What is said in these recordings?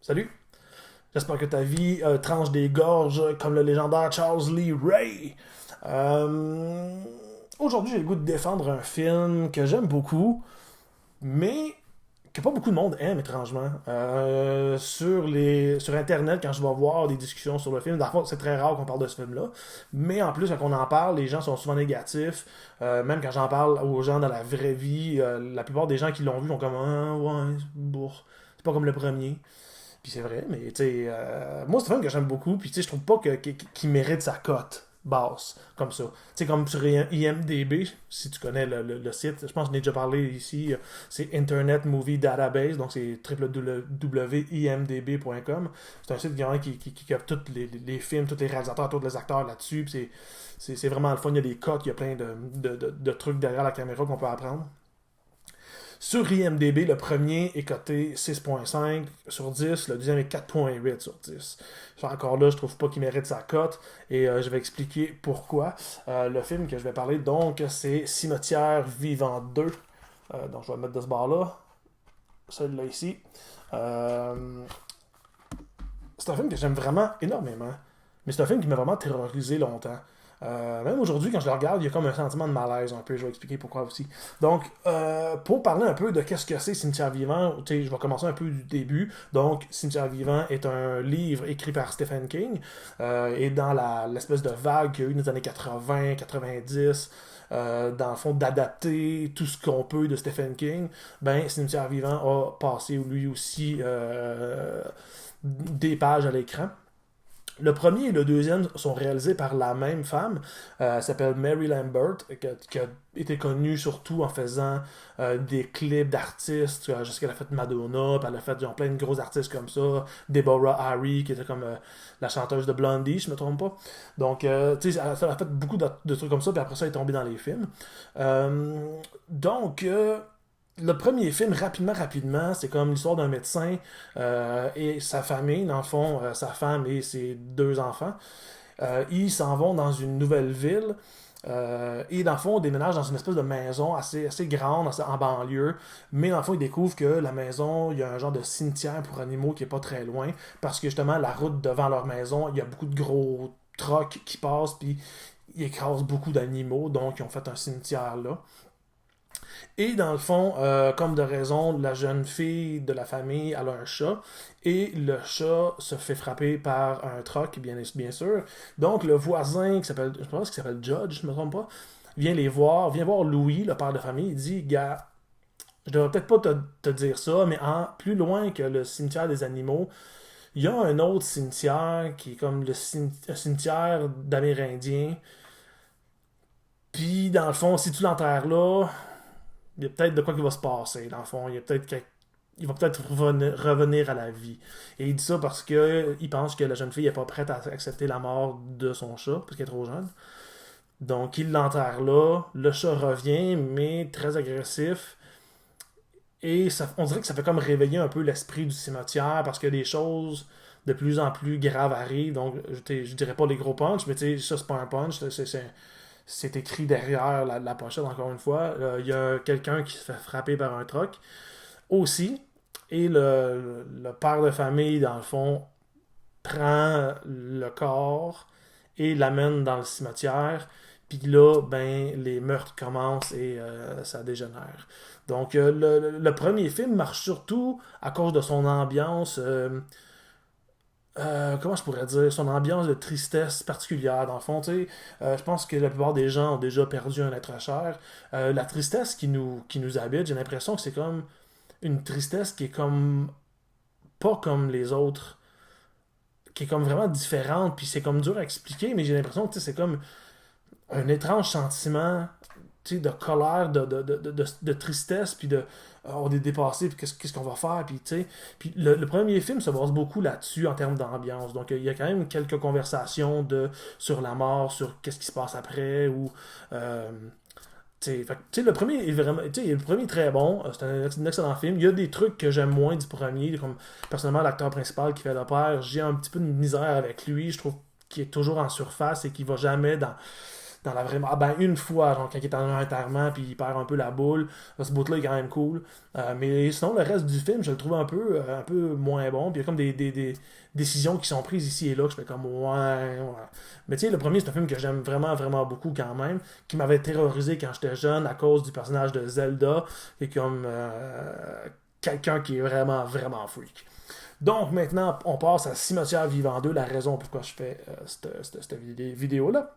Salut! J'espère que ta vie tranche des gorges comme le légendaire Charles Lee Ray. Euh, Aujourd'hui, j'ai le goût de défendre un film que j'aime beaucoup, mais que pas beaucoup de monde aime, étrangement. Sur Internet, quand je vais voir des discussions sur le film, dans le fond, c'est très rare qu'on parle de ce film-là. Mais en plus, quand on en parle, les gens sont souvent négatifs. Même quand j'en parle aux gens dans la vraie vie, la plupart des gens qui l'ont vu font comme ah, ouais, c'est pas comme le premier. Puis c'est vrai, mais tu sais, moi c'est un film que j'aime beaucoup, puis tu sais, je trouve pas qu'il mérite sa cote basse, comme ça. Tu sais, comme sur IMDB, si tu connais le site, je pense que j'en ai déjà parlé ici, c'est Internet Movie Database, donc c'est www.imdb.com. C'est un site qui a tous les films, tous les réalisateurs, tous les acteurs là-dessus, puis c'est vraiment le fun, il y a des cotes, il y a plein de trucs derrière la caméra qu'on peut apprendre. Sur IMDB, le premier est coté 6.5 sur 10, le deuxième est 4.8 sur 10. Encore là, je trouve pas qu'il mérite sa cote et je vais expliquer pourquoi. Le film que je vais parler, donc, c'est Cimetière Vivant 2. Donc, je vais le mettre de ce bord-là. Celui-là ici. Euh, c'est un film que j'aime vraiment énormément. Mais c'est un film qui m'a vraiment terrorisé longtemps. Même aujourd'hui, quand je le regarde, il y a comme un sentiment de malaise un peu. Je vais expliquer pourquoi aussi. Donc, pour parler un peu de qu'est-ce que c'est Cimetière Vivant, je vais commencer un peu du début. Donc, Cimetière Vivant est un livre écrit par Stephen King. Et dans l'espèce de vague qu'il y a eu dans les années 80, 90, dans le fond, d'adapter tout ce qu'on peut de Stephen King, ben, Cimetière Vivant a passé lui aussi des pages à l'écran. Le premier et le deuxième sont réalisés par la même femme. Elle s'appelle Mary Lambert, qui a été connue surtout en faisant des clips d'artistes. Je sais qu'elle a fait Madonna, puis elle a fait genre, plein de gros artistes comme ça. Deborah Harry, qui était comme la chanteuse de Blondie, je me trompe pas. Donc, tu sais, elle a fait beaucoup de trucs comme ça, puis après ça, elle est tombée dans les films. Donc, le premier film, rapidement, c'est comme l'histoire d'un médecin et sa famille, dans le fond, sa femme et ses deux enfants. Ils s'en vont dans une nouvelle ville et dans le fond, on déménage dans une espèce de maison assez grande, en banlieue. Mais dans le fond, ils découvrent que la maison, il y a un genre de cimetière pour animaux qui est pas très loin. Parce que justement, la route devant leur maison, il y a beaucoup de gros trucks qui passent, puis ils écrasent beaucoup d'animaux. Donc, ils ont fait un cimetière là. Et dans le fond, comme de raison, la jeune fille de la famille elle a un chat et le chat se fait frapper par un truck, bien sûr. Donc le voisin je pense qu'il s'appelle Judge, je ne me trompe pas, vient voir Louis, le père de famille, il dit, gars, je devrais peut-être pas te dire ça, mais plus loin que le cimetière des animaux, il y a un autre cimetière qui est comme un cimetière d'Amérindiens. Puis dans le fond, si tu l'enterres là, il y a peut-être de quoi qui va se passer, dans le fond. Il va peut-être revenir à la vie. Et il dit ça parce que il pense que la jeune fille n'est pas prête à accepter la mort de son chat, parce qu'elle est trop jeune. Donc il l'enterre là. Le chat revient, mais très agressif. Et on dirait que ça fait comme réveiller un peu l'esprit du cimetière, parce que des choses de plus en plus graves arrivent. Donc je dirais pas les gros punchs, mais tu sais, ça c'est pas un punch, c'est écrit derrière la pochette, encore une fois. Il y a quelqu'un qui se fait frapper par un truck aussi. Et le père de famille, dans le fond, prend le corps et l'amène dans le cimetière. Puis là, ben, les meurtres commencent et ça dégénère. Donc, le premier film marche surtout à cause de son ambiance. Comment je pourrais dire, son ambiance de tristesse particulière, dans le fond, tu sais, je pense que la plupart des gens ont déjà perdu un être cher. La tristesse qui nous habite, j'ai l'impression que c'est comme une tristesse qui est comme pas comme les autres, qui est comme vraiment différente, puis c'est comme dur à expliquer, mais j'ai l'impression que tu sais, c'est comme un étrange sentiment, tu sais, de colère, de tristesse, puis on est dépassé, puis qu'est-ce qu'on va faire, puis tu sais. Puis le premier film se base beaucoup là-dessus en termes d'ambiance. Donc il y a quand même quelques conversations sur la mort, sur qu'est-ce qui se passe après, ou. Le premier est vraiment. Le premier est très bon. C'est un excellent film. Il y a des trucs que j'aime moins du premier, comme personnellement l'acteur principal qui fait le père. J'ai un petit peu de misère avec lui. Je trouve qu'il est toujours en surface et qu'il va jamais dans la vraie mort. Ah, ben, une fois, genre, quand il est en enterrement, puis il perd un peu la boule. Ce bout-là est quand même cool. Mais sinon, le reste du film, je le trouve un peu moins bon. Puis il y a comme des décisions qui sont prises ici et là que je fais comme ouais. Mais tu sais, le premier, c'est un film que j'aime vraiment, vraiment beaucoup quand même, qui m'avait terrorisé quand j'étais jeune à cause du personnage de Zelda, qui est comme quelqu'un qui est vraiment, vraiment freak. Donc maintenant, on passe à Cimetière Vivant 2, la raison pourquoi je fais cette vidéo-là.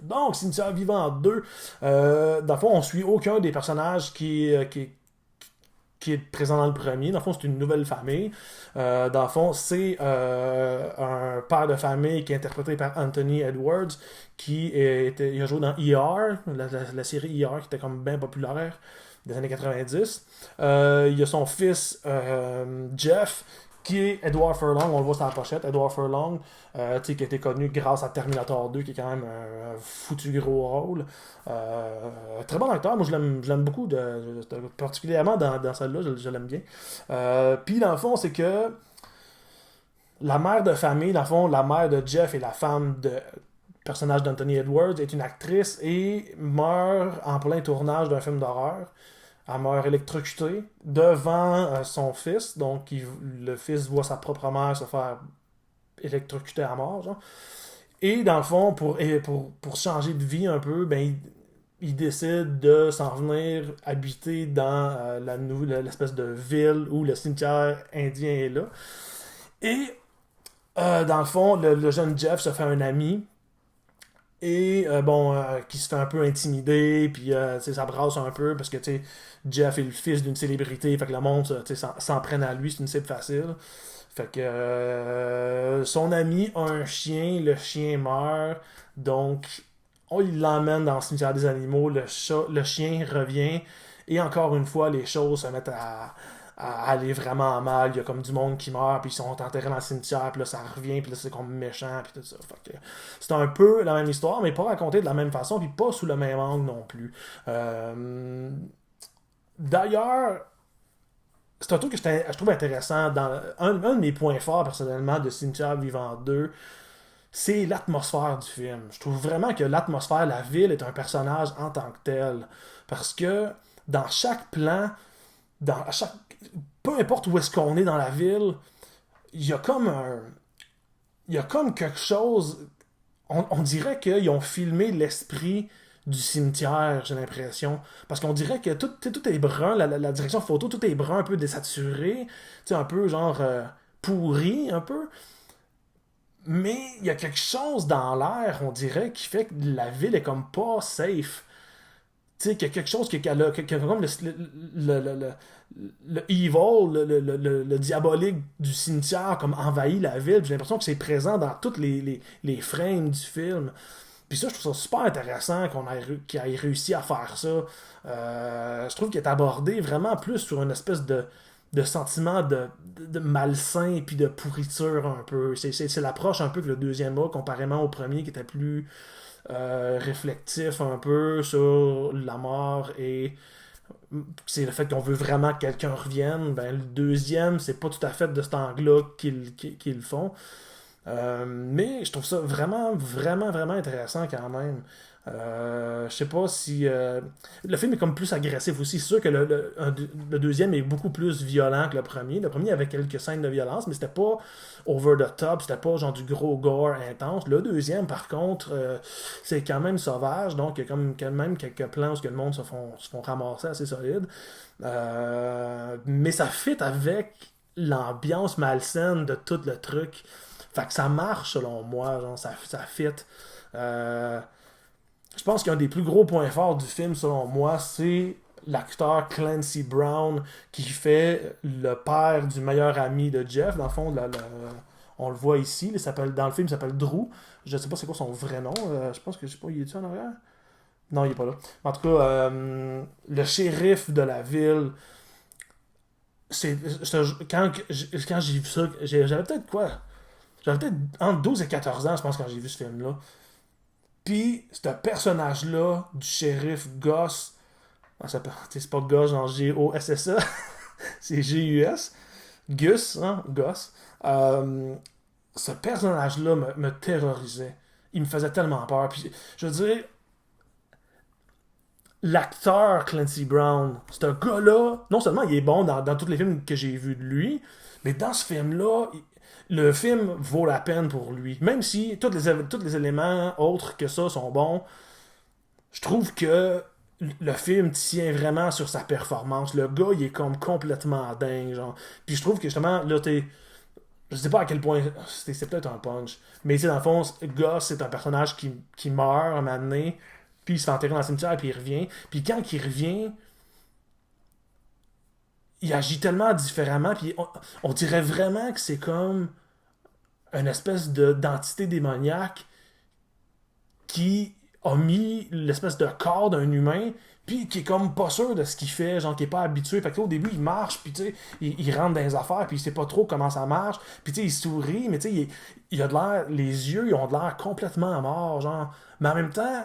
Donc, Cimetière Vivant 2, dans le fond, on suit aucun des personnages qui est présent dans le premier. Dans le fond, c'est une nouvelle famille. Dans le fond, c'est un père de famille qui est interprété par Anthony Edwards, il a joué dans ER, la série ER qui était comme bien populaire des années 90. Il y a son fils Jeff, qui est Edward Furlong, on le voit sur la pochette, Edward Furlong, qui a été connu grâce à Terminator 2, qui est quand même un foutu gros rôle. Très bon acteur, moi je l'aime beaucoup, particulièrement dans celle-là, je l'aime bien. Puis dans le fond, c'est que la mère de famille, dans le fond, la mère de Jeff et la femme de personnage d'Anthony Edwards est une actrice et meurt en plein tournage d'un film d'horreur. Elle meurt électrocutée devant son fils. Donc, le fils voit sa propre mère se faire électrocuter à mort. Genre. Et dans le fond, pour changer de vie un peu, ben, il décide de s'en venir habiter dans l'espèce de ville où le cimetière indien est là. Et dans le fond, le jeune Jeff se fait un ami. Et qui se fait un peu intimider, puis ça brasse un peu parce que Jeff est le fils d'une célébrité, fait que le monde s'en prenne à lui, c'est une cible facile. Fait que son ami a un chien, le chien meurt, donc il l'emmène dans le cimetière des animaux, le chien revient, et encore une fois, les choses se mettent à aller vraiment mal. Il y a comme du monde qui meurt, puis ils sont enterrés dans le cimetière, puis là ça revient, puis là c'est comme méchant, puis tout ça. Fait que c'est un peu la même histoire, mais pas racontée de la même façon, puis pas sous le même angle non plus. D'ailleurs, c'est un truc que je trouve intéressant. Un de mes points forts personnellement de Cimetière Vivant 2, c'est l'atmosphère du film. Je trouve vraiment que l'atmosphère, la ville est un personnage en tant que tel. Parce que dans chaque plan, peu importe où est-ce qu'on est dans la ville, il y a comme quelque chose. On dirait qu'ils ont filmé l'esprit du cimetière, j'ai l'impression. Parce qu'on dirait que tout est brun, la direction photo, tout est brun, un peu désaturé, un peu genre pourri, un peu. Mais il y a quelque chose dans l'air, on dirait, qui fait que la ville est comme pas safe. Tu sais, qu'il y a quelque chose qui a comme le evil, le diabolique du cimetière comme envahit la ville. J'ai l'impression que c'est présent dans toutes les frames du film. Puis ça, je trouve ça super intéressant qu'il ait réussi à faire ça. Je trouve qu'il est abordé vraiment plus sur une espèce de sentiment de malsain puis de pourriture un peu. C'est l'approche un peu que le deuxième a, comparément au premier qui était plus réflectif un peu sur la mort et c'est le fait qu'on veut vraiment que quelqu'un revienne. Ben, le deuxième, c'est pas tout à fait de cet angle-là qu'ils le font. Mais je trouve ça vraiment, vraiment, vraiment intéressant quand même. Je sais pas si. Le film est comme plus agressif aussi. C'est sûr que le deuxième est beaucoup plus violent que le premier. Le premier avait quelques scènes de violence, mais c'était pas over the top, c'était pas genre du gros gore intense. Le deuxième, par contre, c'est quand même sauvage, donc il y a comme quand même quelques plans où le monde se font ramasser assez solide. Mais ça fit avec l'ambiance malsaine de tout le truc. Fait que ça marche selon moi, genre ça fit. Je pense qu'un des plus gros points forts du film, selon moi, c'est l'acteur Clancy Brown qui fait le père du meilleur ami de Jeff. Dans le fond, on le voit ici. Dans le film, il s'appelle Drew. Je sais pas c'est quoi son vrai nom. Je pense que je sais pas, il est-tu en arrière? Non, il est pas là. En tout cas, le shérif de la ville. Quand j'ai vu ça, j'avais peut-être quoi? J'avais peut-être entre 12 et 14 ans, je pense, quand j'ai vu ce film-là. Puis, ce personnage-là, du shérif Goss, c'est pas Goss, genre G-O-S-S-A, c'est G-U-S, Gus, hein, Goss. Ce personnage-là me terrorisait. il me faisait tellement peur. Puis, je veux dire, l'acteur Clancy Brown, ce gars-là, non seulement il est bon dans tous les films que j'ai vus de lui, mais dans ce film-là, le film vaut la peine pour lui. Même si tous les éléments autres que ça sont bons, je trouve que le film tient vraiment sur sa performance. Le gars, il est comme complètement dingue, genre. Puis je trouve que justement, là, je sais pas à quel point c'est peut-être un punch, mais tu sais, dans le fond, Gus, c'est un personnage qui meurt un moment donné, puis il se fait enterrer dans le cimetière, puis il revient. Puis quand il revient, il agit tellement différemment, puis on dirait vraiment que c'est comme une espèce d'entité démoniaque qui a mis l'espèce de corps d'un humain, puis qui est comme pas sûr de ce qu'il fait, genre qui est pas habitué. Fait que là, au début, il marche, puis tu sais, il rentre dans les affaires, puis il sait pas trop comment ça marche. Puis tu sais, il sourit, mais tu sais, il a de l'air, les yeux, ils ont de l'air complètement morts, genre. Mais en même temps,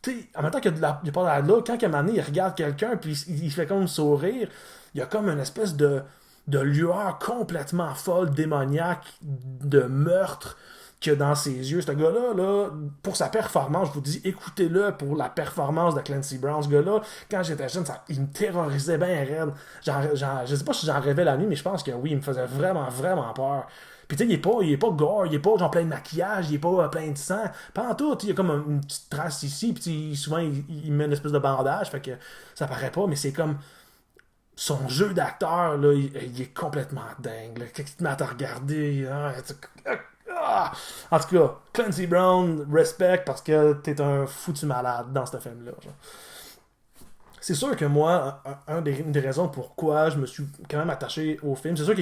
tu sais, en même temps qu'il y a, il y a pas de l'air là, quand à un moment donné, il regarde quelqu'un, puis il fait comme sourire, il y a comme une espèce de lueur complètement folle, démoniaque, de meurtre qu'il y a dans ses yeux. Ce gars-là, là, pour sa performance, je vous dis, écoutez-le pour la performance de Clancy Brown. Ce gars-là, quand j'étais jeune, il me terrorisait bien raide. Je sais pas si j'en rêvais la nuit, mais je pense que oui, il me faisait vraiment, vraiment peur. Puis tu sais, il est pas gore, il est pas genre plein de maquillage, il est pas plein de sang. Pas en tout, il y a comme une petite trace ici, puis souvent il met une espèce de bandage, fait que ça paraît pas, mais c'est comme son jeu d'acteur, là, il est complètement dingue. Là. Qu'est-ce qui te met à te regarder? En tout cas, Clancy Brown, respect parce que t'es un foutu malade dans ce film-là. Genre. C'est sûr que moi, une des raisons pourquoi je me suis quand même attaché au film, c'est sûr que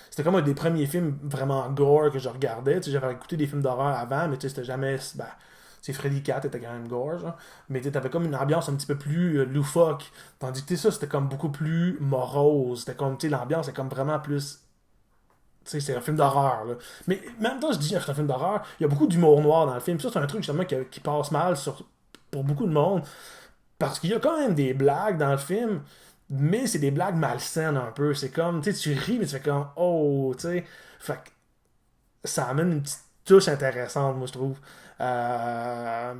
c'était comme un des premiers films vraiment gore que je regardais. Tu sais, j'avais écouté des films d'horreur avant, mais tu sais, c'était jamais. Ben, c'est Freddy Cat était quand même gore, genre. Mais tu avais comme une ambiance un petit peu plus loufoque. Tandis que ça, c'était comme beaucoup plus morose. C'était comme, tu sais, l'ambiance est comme vraiment plus. Tu sais, c'est un film d'horreur, là. Mais en même temps, je dis que c'est un film d'horreur, il y a beaucoup d'humour noir dans le film. Ça, c'est un truc justement qui passe mal pour beaucoup de monde. Parce qu'il y a quand même des blagues dans le film, mais c'est des blagues malsaines un peu. C'est comme, tu sais, tu ris, mais tu fais comme, oh, tu sais. Fait que ça amène une petite touche intéressante, moi, je trouve. Euh,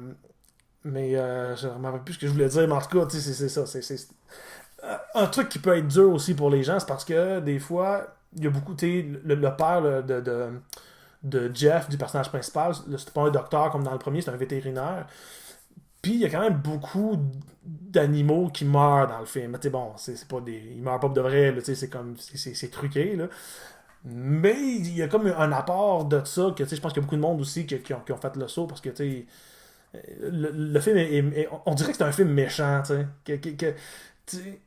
mais je ne me rappelle plus ce que je voulais dire, mais en tout cas, tu sais, c'est ça. Un truc qui peut être dur aussi pour les gens, c'est parce que des fois, il y a beaucoup, tu sais, le père là, de Jeff, du personnage principal, c'est pas un docteur comme dans le premier, c'est un vétérinaire. Puis il y a quand même beaucoup d'animaux qui meurent dans le film. Tu sais, bon, c'est pas des. Ils meurent pas de vrai, là, tu sais, c'est comme. C'est truqué, là. Mais il y a comme un apport de ça que, tu sais, je pense qu'il y a beaucoup de monde aussi qui ont fait le saut parce que, tu sais, le film on dirait que c'est un film méchant, tu sais. Tu sais,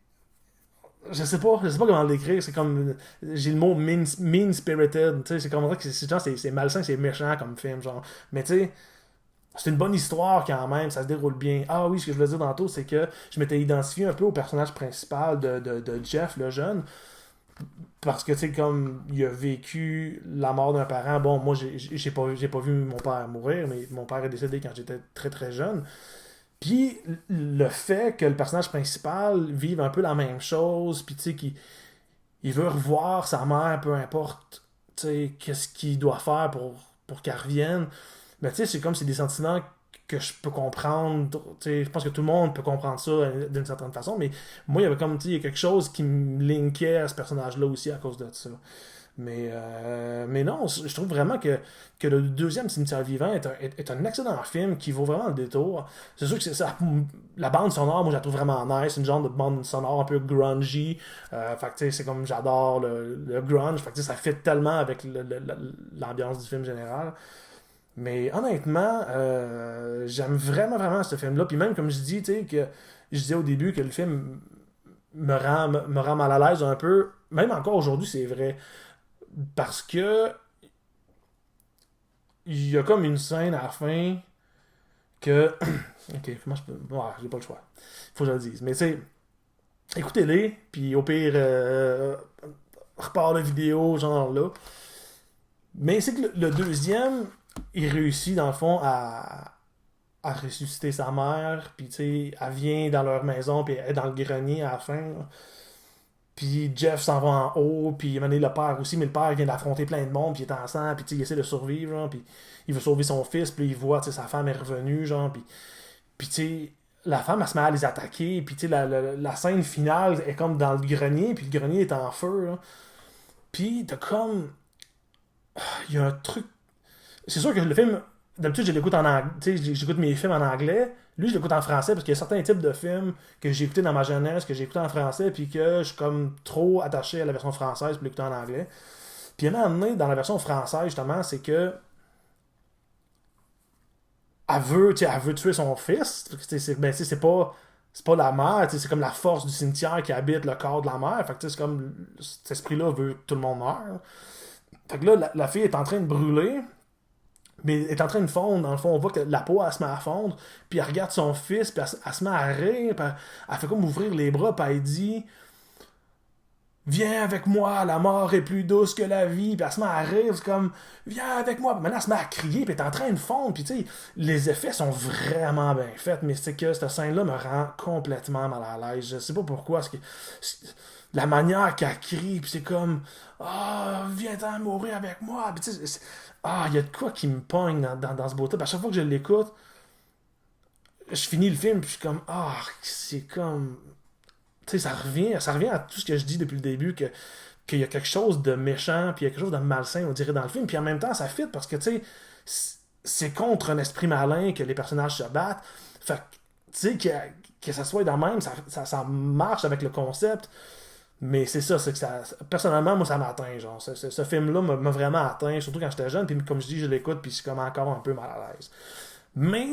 je sais pas comment le décrire, c'est comme, j'ai le mot mean-spirited, tu sais, c'est comme, on dirait que c'est malsain, c'est méchant comme film, genre. Mais tu sais, c'est une bonne histoire quand même, ça se déroule bien. Ah oui, ce que je voulais dire tantôt, c'est que je m'étais identifié un peu au personnage principal de Jeff, le jeune, parce que, tu sais, comme il a vécu la mort d'un parent, bon, moi, j'ai pas vu mon père mourir, mais mon père est décédé quand j'étais très très jeune. Puis le fait que le personnage principal vive un peu la même chose, puis tu sais, qu'il il veut revoir sa mère, peu importe, tu sais, qu'est-ce qu'il doit faire pour qu'elle revienne. Mais tu sais, c'est comme c'est des sentiments que je peux comprendre. Tu sais, je pense que tout le monde peut comprendre ça d'une certaine façon, mais moi, il y avait comme, tu sais, il y a quelque chose qui me linkait à ce personnage-là aussi à cause de ça. Mais non, je trouve vraiment que le deuxième Cimetière Vivant est un excellent film qui vaut vraiment le détour. C'est sûr que la bande sonore, moi, je la trouve vraiment nice. Une genre de bande sonore un peu grungy. Fait que, tu sais, c'est comme j'adore le grunge. Fait que, tu sais, ça fit tellement avec l'ambiance du film général. Mais honnêtement, j'aime vraiment, vraiment ce film-là. Puis même, comme je dis, tu sais, que je disais au début que le film me rend mal à l'aise un peu. Même encore aujourd'hui, c'est vrai. Parce que il y a comme une scène à la fin que. Ok, comment je peux. Ouais, j'ai pas le choix. Faut que je le dise. Mais tu sais, écoutez-les, puis au pire, repars la vidéo, genre là. Mais c'est que le deuxième, il réussit dans le fond à ressusciter sa mère, puis tu sais, elle vient dans leur maison, puis elle est dans le grenier à la fin. Là. Puis Jeff s'en va en haut, puis il a mené le père aussi, mais le père vient d'affronter plein de monde, puis il est en sang, puis il essaie de survivre, genre, puis il veut sauver son fils, puis il voit, sa femme est revenue, genre, puis tu sais, la femme, elle se met à les attaquer, puis tu sais, la scène finale est comme dans le grenier, puis le grenier est en feu, là. Puis t'as comme... Il y a un truc... C'est sûr que le film, d'habitude, je l'écoute en anglais, tu sais, j'écoute mes films en anglais, lui, je l'écoute en français, parce qu'il y a certains types de films que j'ai écoutés dans ma jeunesse, que j'ai écoutés en français, puis que je suis comme trop attaché à la version française pour l'écouter en anglais. Puis il y en a amené dans la version française, justement, c'est que elle veut tuer son fils. C'est pas la mère, c'est comme la force du cimetière qui habite le corps de la mère. Fait que c'est comme cet esprit-là veut que tout le monde meure. Fait que là, la fille est en train de brûler, mais elle est en train de fondre. Dans le fond, on voit que la peau, elle se met à fondre, puis elle regarde son fils, puis elle se met à rire, puis elle fait comme ouvrir les bras, puis elle dit Viens avec moi, la mort est plus douce que la vie. Puis elle se met à rire, c'est comme Viens avec moi. Puis maintenant, elle se met à crier, puis elle est en train de fondre. Puis tu sais, les effets sont vraiment bien faits, mais c'est que cette scène-là me rend complètement mal à l'aise. Je sais pas pourquoi. La manière qu'elle crie, puis c'est comme viens-t'en mourir avec moi. Puis tu sais, il y a de quoi qui me pogne dans ce beau truc. À chaque fois que je l'écoute, je finis le film, puis je suis comme c'est comme tu sais, ça revient à tout ce que je dis depuis le début, qu'il y a quelque chose de méchant, puis il y a quelque chose de malsain, on dirait, dans le film. Puis en même temps, ça fit parce que, tu sais, c'est contre un esprit malin que les personnages se battent. Fait que, tu sais, que ça soit dans le même, ça marche avec le concept. Mais c'est ça, c'est que ça. Personnellement, moi, ça m'atteint, genre. Ce film-là m'a vraiment atteint, surtout quand j'étais jeune. Puis comme je dis, je l'écoute, puis je suis comme encore un peu mal à l'aise. Mais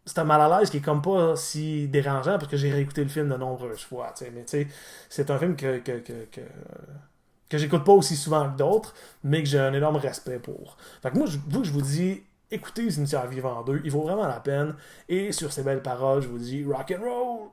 c'est un mal à l'aise qui est comme pas si dérangeant parce que j'ai réécouté le film de nombreuses fois. T'sais. Mais tu sais, c'est un film que j'écoute pas aussi souvent que d'autres, mais que j'ai un énorme respect pour. Fait que moi, je vous dis, écoutez Cimetière Vivant 2, il vaut vraiment la peine. Et sur ces belles paroles, je vous dis rock and roll!